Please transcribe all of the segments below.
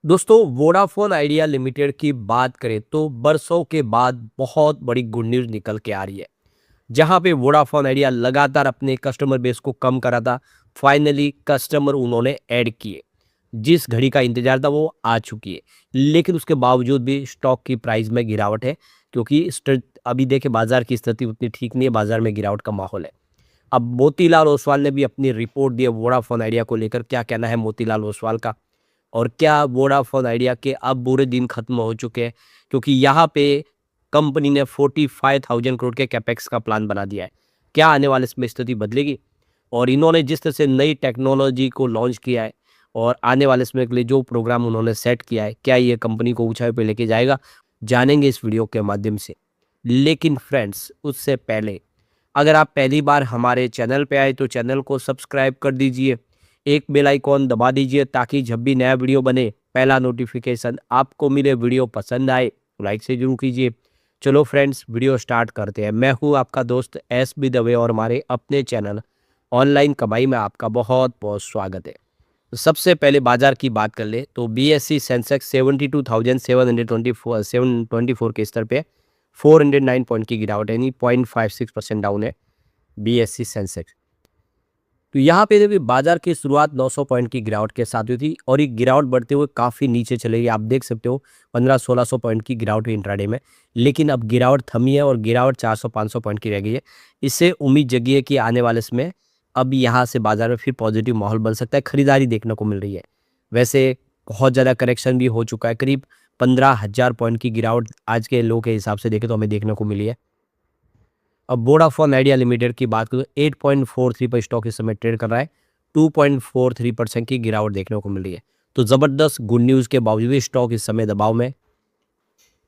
दोस्तों, Vodafone idea limited की बात करें तो बरसों के बाद बहुत बड़ी गुड न्यूज़ निकल के आ रही है। जहां पे वोडाफोन आइडिया लगातार अपने कस्टमर बेस को कम करा था, फाइनली कस्टमर उन्होंने ऐड किए। जिस घड़ी का इंतजार था वो आ चुकी है, लेकिन उसके बावजूद भी स्टॉक की प्राइस में गिरावट है, क्योंकि अभी देखे बाजार की स्थिति उतनी ठीक नहीं है, बाजार में गिरावट का माहौल है। अब मोतीलाल ओसवाल ने भी अपनी रिपोर्ट दी है वोडाफोन आइडिया को लेकर। क्या कहना है मोतीलाल ओसवाल का, और क्या वोडाफोन आइडिया के अब बुरे दिन खत्म हो चुके हैं, क्योंकि यहाँ पे कंपनी ने 45,000 करोड़ के कैपेक्स का प्लान बना दिया है। क्या आने वाले समय स्थिति बदलेगी? और इन्होंने जिस तरह से नई टेक्नोलॉजी को लॉन्च किया है और आने वाले समय के लिए जो प्रोग्राम उन्होंने सेट किया है, क्या ये कंपनी को ऊंचाई पे लेके जाएगा? जानेंगे इस वीडियो के माध्यम से। लेकिन फ्रेंड्स, उससे पहले अगर आप पहली बार हमारे चैनल पे आए तो चैनल को सब्सक्राइब कर दीजिए, एक बेल आइकॉन दबा दीजिए ताकि जब भी नया वीडियो बने पहला नोटिफिकेशन आपको मिले। वीडियो पसंद आए तो लाइक से जरूर कीजिए। चलो फ्रेंड्स, वीडियो स्टार्ट करते हैं। मैं हूँ आपका दोस्त एस बी दवे और हमारे अपने चैनल ऑनलाइन कमाई में आपका बहुत बहुत स्वागत है। तो सबसे पहले बाजार की बात कर ले तो बीएससी सेंसेक्स 72,724 के स्तर पे 409 पॉइंट की गिरावट है, यानी 0.56% डाउन है बीएससी सेंसेक्स। तो यहाँ पे देखिए बाजार की शुरुआत 900 पॉइंट की गिरावट के साथ हुई थी और ये गिरावट बढ़ते हुए काफ़ी नीचे चली गई। आप देख सकते हो 1500-1600 पॉइंट की गिरावट हुई इंट्राडे में, लेकिन अब गिरावट थमी है और गिरावट 400-500 पॉइंट की रह गई है। इससे उम्मीद जगी है कि आने वाले समय अब यहाँ से बाजार में फिर पॉजिटिव माहौल बन सकता है, खरीदारी देखने को मिल रही है। वैसे बहुत ज़्यादा करेक्शन भी हो चुका है, करीब 15,000 पॉइंट की गिरावट आज के लो के हिसाब से देखें तो हमें देखने को मिली है। अब वोडाफोन आइडिया लिमिटेड की बात करें तो 8.43 पर स्टॉक इस समय ट्रेड कर रहा है। 2.43% की गिरावट देखने को मिल रही है। तो ज़बरदस्त गुड न्यूज़ के बावजूद भी स्टॉक इस समय दबाव में।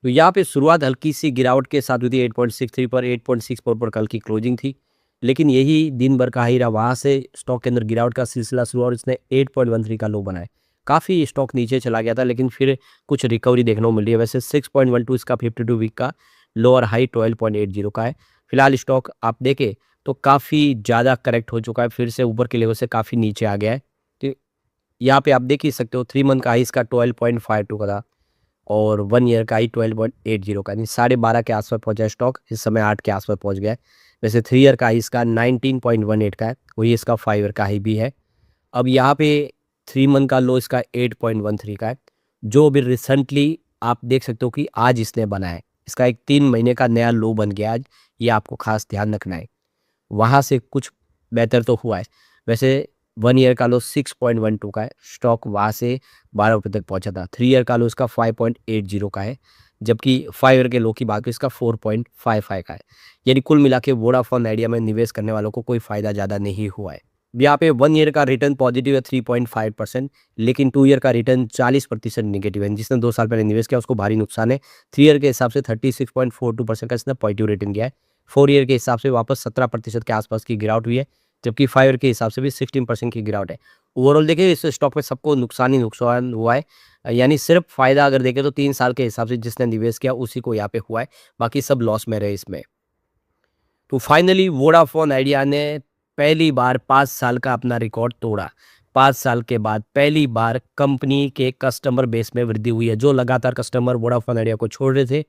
तो यहाँ पे शुरुआत हल्की सी गिरावट के साथ हुई थी 8.63 पर, 8.64 पर कल की क्लोजिंग थी। लेकिन यही दिन भर का ही रहा, वहाँ से स्टॉक के अंदर गिरावट का सिलसिला शुरू और इसने 8.13 का लो बनाया। काफ़ी स्टॉक नीचे चला गया था, लेकिन फिर कुछ रिकवरी देखने को मिल रही है। वैसे 6.12 इसका 52 वीक का लोअर हाई 12.80 का है। फिलहाल स्टॉक आप देखें तो काफ़ी ज़्यादा करेक्ट हो चुका है, फिर से ऊपर के लेवल से काफ़ी नीचे आ गया है। तो यहाँ पे आप देख ही सकते हो 3 मंथ का हाई इसका 12.52 का था और 1 ईयर का हाई 12.80 का, यानी 12.5 के आसपास पहुंचा है स्टॉक, इस समय 8 के आसपास पहुंच गया है। वैसे 3 ईयर का हाई इसका 19.18 का है, वही इसका 5 ईयर का हाई भी है। अब यहाँ पे 3 मंथ का लो इसका 8.13 का है, जो अभी रिसेंटली आप देख सकते हो कि आज इसने बना है। इसका एक 3 महीने का नया लो बन गया आज, ये आपको खास ध्यान रखना है। वहाँ से कुछ बेहतर तो हुआ है। वैसे 1 ईयर का लो 6.12 का है, स्टॉक वहाँ से 12 रुपये तक पहुँचा था। 3 ईयर का लो इसका 5.80 का है, जबकि 5 ईयर के लो की बात करें इसका 4.55 का है। यानी कुल मिला के वोडाफोन आइडिया में निवेश करने वालों को कोई फ़ायदा ज़्यादा नहीं हुआ है। यहाँ पे 1 ईयर का रिटर्न पॉजिटिव है 3.5%, लेकिन 2 ईयर का रिटर्न 40% नेगेटिव है। जिसने 2 साल पहले निवेश किया उसको भारी नुकसान है। 3 ईयर के हिसाब से 36.42% का इसने पॉजिटिव रिटर्न किया है। 4 ईयर के हिसाब से वापस 17% के आसपास की गिरावट हुई है, जबकि 5 ईयर के हिसाब से भी 16% की गिरावट है। ओवरऑल देखें इस स्टॉक में सबको नुकसान ही नुकसान हुआ है, यानी सिर्फ फ़ायदा अगर देखें तो 3 साल के हिसाब से जिसने निवेश किया उसी को यहाँ पे हुआ है, बाकी सब लॉस में रहे इसमें। तो फाइनली वोडाफोन आइडिया ने पहली बार 5 साल का अपना रिकॉर्ड तोड़ा। 5 साल के बाद पहली बार कंपनी के कस्टमर बेस में वृद्धि हुई है। जो लगातार कस्टमर वोडाफोन आइडिया को छोड़ रहे थे,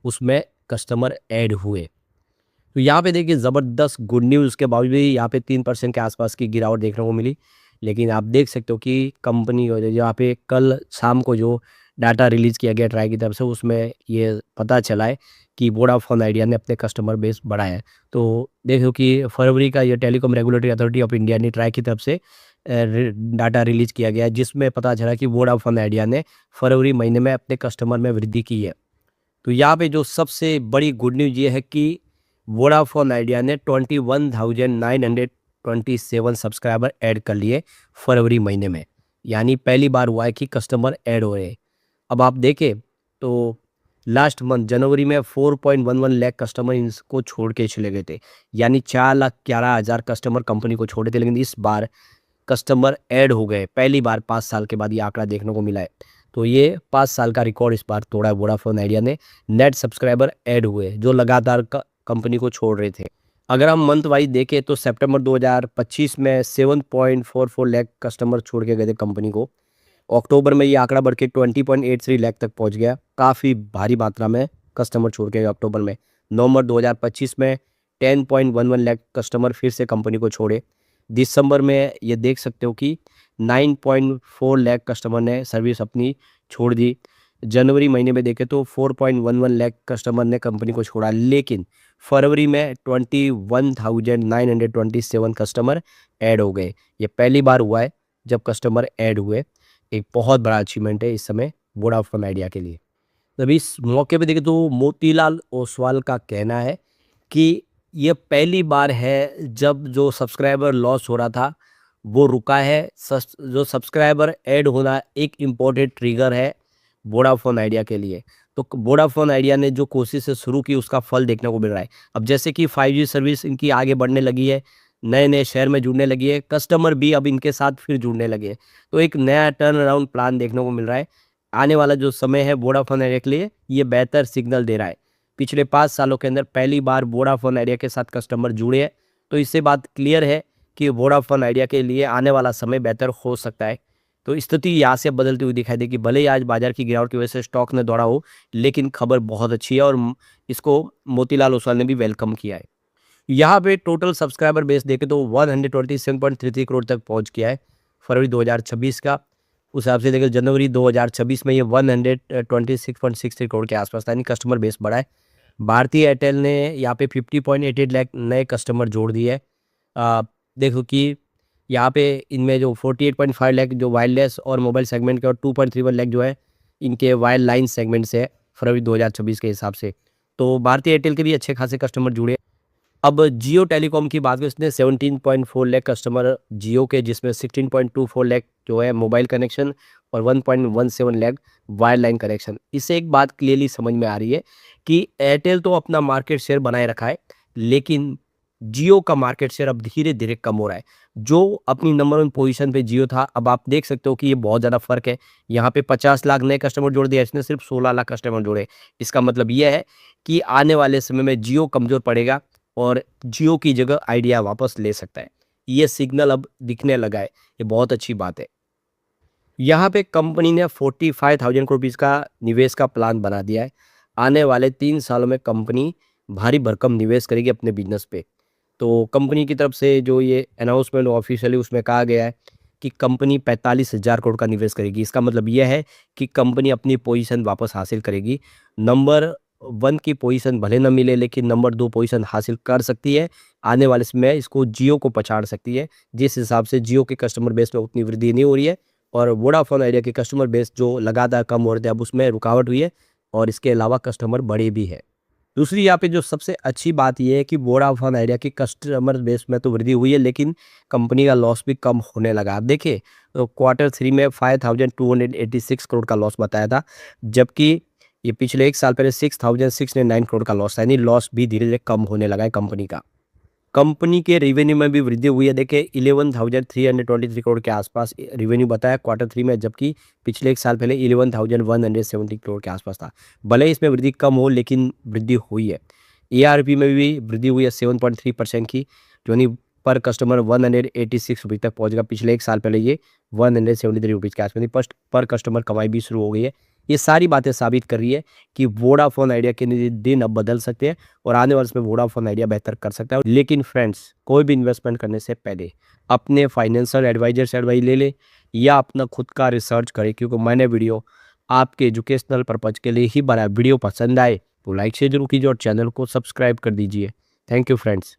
उसमें कस्टमर ऐड हुए। तो यहाँ पे देखिए ज़बरदस्त गुड न्यूज़ के बावजूद भी यहाँ पे 3% के आसपास की गिरावट देखने को मिली। लेकिन आप देख सकते हो कि कंपनी को यहाँ पे कल शाम को जो डाटा रिलीज़ किया गया ट्राई की तरफ से, उसमें ये पता चला है कि वोडाफोन आइडिया ने अपने कस्टमर बेस बढ़ाया है। तो देखो कि फरवरी का ये telecom regulatory authority of India ने ट्राई की तरफ से डाटा रिलीज़ किया गया है, जिसमें पता चला कि वोडाफोन आइडिया ने फरवरी महीने में अपने कस्टमर में वृद्धि की है। तो यहाँ पे जो सबसे बड़ी गुड न्यूज़ ये है कि वोडाफोन आइडिया ने 21,927 सब्सक्राइबर ऐड कर लिए फरवरी महीने में, यानी पहली बार हुआ है कि कस्टमर ऐड हो रहे हैं। अब आप देखें तो लास्ट मंथ जनवरी में 4.11 लाख कस्टमर इसको छोड़ के चले गए थे, यानी 4,11,000 कस्टमर कंपनी को छोड़े थे। लेकिन इस बार कस्टमर ऐड हो गए, पहली बार 5 साल के बाद ये आंकड़ा देखने को मिला है। तो ये 5 साल का रिकॉर्ड इस बार तोड़ा है वोडाफोन आइडिया ने। नेट सब्सक्राइबर ऐड हुए जो लगातार कंपनी को छोड़ रहे थे। अगर हम मंथ वाइज देखें तो सितंबर 2025 में 7.44 लाख कस्टमर छोड़ के गए थे कंपनी को, अक्टूबर में ये आंकड़ा बढ़ के 20.83 लाख तक पहुंच गया। काफ़ी भारी मात्रा में कस्टमर छोड़ के गए अक्टूबर में। नवंबर 2025 में 10.11 लाख कस्टमर फिर से कंपनी को छोड़े। दिसंबर में ये देख सकते हो कि 9.4 लाख कस्टमर ने सर्विस अपनी छोड़ दी। जनवरी महीने में देखें तो 4.11 लाख कस्टमर ने कंपनी को छोड़ा, लेकिन फरवरी में 21,927 कस्टमर ऐड हो गए। ये पहली बार हुआ है जब कस्टमर ऐड हुए। एक बहुत बड़ा अचीवमेंट है इस समय वोडाफोन आइडिया के लिए। तभी इस मौके पे देखें तो मोतीलाल ओसवाल का कहना है कि ये पहली बार है जब जो सब्सक्राइबर लॉस हो रहा था वो रुका है। जो सब्सक्राइबर ऐड होना एक इम्पोर्टेंट ट्रिगर है वोडाफोन आइडिया के लिए। तो वोडाफोन आइडिया ने जो कोशिशें शुरू की उसका फल देखने को मिल रहा है। अब जैसे कि 5G सर्विस इनकी आगे बढ़ने लगी है, नए नए शहर में जुड़ने लगी है, कस्टमर भी अब इनके साथ फिर जुड़ने लगे हैं, तो एक नया टर्न अराउंड प्लान देखने को मिल रहा है। आने वाला जो समय है वोडाफोन आइडिया के लिए ये बेहतर सिग्नल दे रहा है। पिछले 5 सालों के अंदर पहली बार वोडाफोन आइडिया के साथ कस्टमर जुड़े हैं, तो इससे बात क्लियर है कि वोडाफोन आइडिया के लिए आने वाला समय बेहतर हो सकता है। तो स्थिति यहाँ से बदलती हुई दिखाई देगी। भले ही आज बाजार की गिरावट की वजह से स्टॉक ने दौड़ा हो, लेकिन खबर बहुत अच्छी है और इसको मोतीलाल ओसवाल ने भी वेलकम किया है। यहाँ पे टोटल सब्सक्राइबर बेस देखें तो 127.33 करोड़ तक पहुँच गया है फरवरी 2026 का। उस हिसाब से देखें जनवरी 2026 में ये 126.63 करोड़ के आसपास था, यानी कस्टमर बेस बढ़ा है। भारतीय एयरटेल ने यहाँ पे 50.88 लाख नए कस्टमर जोड़ दिए है। देखो कि यहाँ पे इनमें जो 48.5 लाख जो वायरलेस और मोबाइल सेगमेंट के और 2.31 लाख जो है इनके वायर लाइन सेगमेंट से है फरवरी 2026 के हिसाब से। तो भारतीय एयरटेल के भी अच्छे खासे कस्टमर जुड़े। अब जियो टेलीकॉम की बात करें, इसने 17.4 लाख कस्टमर जियो के, जिसमें 16.24 लाख जो है मोबाइल कनेक्शन और 1.17 लाख वायर लाइन कनेक्शन। इससे एक बात क्लियरली समझ में आ रही है कि एयरटेल तो अपना मार्केट शेयर बनाए रखा है, लेकिन जियो का मार्केट शेयर अब धीरे धीरे कम हो रहा है। जो अपनी नंबर 1 पोजीशन पे जियो था, अब आप देख सकते हो कि ये बहुत ज़्यादा फर्क है। यहाँ पे 50 लाख नए कस्टमर जोड़ दिया, इसने सिर्फ 16 लाख कस्टमर जोड़े। इसका मतलब यह है कि आने वाले समय में जियो कमज़ोर पड़ेगा और जियो की जगह आइडिया वापस ले सकता है। ये सिग्नल अब दिखने लगा है, ये बहुत अच्छी बात है। यहाँ पे कंपनी ने 45,000 करोड़ रुपीज़ का निवेश का प्लान बना दिया है। आने वाले 3 सालों में कंपनी भारी भरकम निवेश करेगी अपने बिजनेस पे। तो कंपनी की तरफ से जो ये अनाउंसमेंट ऑफिशियली उसमें कहा गया है कि कंपनी 45,000 करोड़ का निवेश करेगी। इसका मतलब यह है कि कंपनी अपनी पोजीशन वापस हासिल करेगी। नंबर 1 की पोजीशन भले न मिले, लेकिन नंबर 2 पोजीशन हासिल कर सकती है। आने वाले समय में इसको जियो को पछाड़ सकती है। जिस हिसाब से जियो के कस्टमर बेस में उतनी वृद्धि नहीं हो रही है और वोडाफोन आइडिया के कस्टमर बेस जो लगातार कम हो रहे थे, अब उसमें रुकावट हुई है और इसके अलावा कस्टमर बढ़े भी है। दूसरी यहाँ पे जो सबसे अच्छी बात ये है कि वोडाफोन आइडिया की कस्टमर बेस में तो वृद्धि हुई है, लेकिन कंपनी का लॉस भी कम होने लगा। आप देखिए तो Q3 में 5,286 करोड़ का लॉस बताया था, जबकि ये पिछले 1 साल पहले 6,609 करोड़ का लॉस था, यानी लॉस भी धीरे धीरे कम होने लगा है कंपनी का। कंपनी के रेवेन्यू में भी वृद्धि हुई है। देखिए 11,323 करोड़ के आसपास रेवेन्यू बताया Q3 में, जबकि पिछले 1 साल पहले 11,170 करोड़ के आसपास था। भले ही इसमें वृद्धि कम हो, लेकिन वृद्धि हुई है। ARP में भी वृद्धि हुई है 7.3% की, जो नहीं पर कस्टमर 186 रुपये तक पहुँच गया। पिछले 1 साल पहले ये 173 रुपीज़ के आसपास पर कस्टमर कमाई भी शुरू हो गई है। ये सारी बातें साबित कर रही है कि वोडाफोन आइडिया के दिन अब बदल सकते हैं और आने वाले समय वोडाफोन आइडिया बेहतर कर सकता है। लेकिन फ्रेंड्स, कोई भी इन्वेस्टमेंट करने से पहले अपने फाइनेंशियल एडवाइजर से एडवाइस ले ले या अपना खुद का रिसर्च करें, क्योंकि मैंने वीडियो आपके एजुकेशनल पर्पज़ के लिए ही बनाया। वीडियो पसंद आए तो लाइक शेयर जरूर कीजिए और चैनल को सब्सक्राइब कर दीजिए। Thank you friends.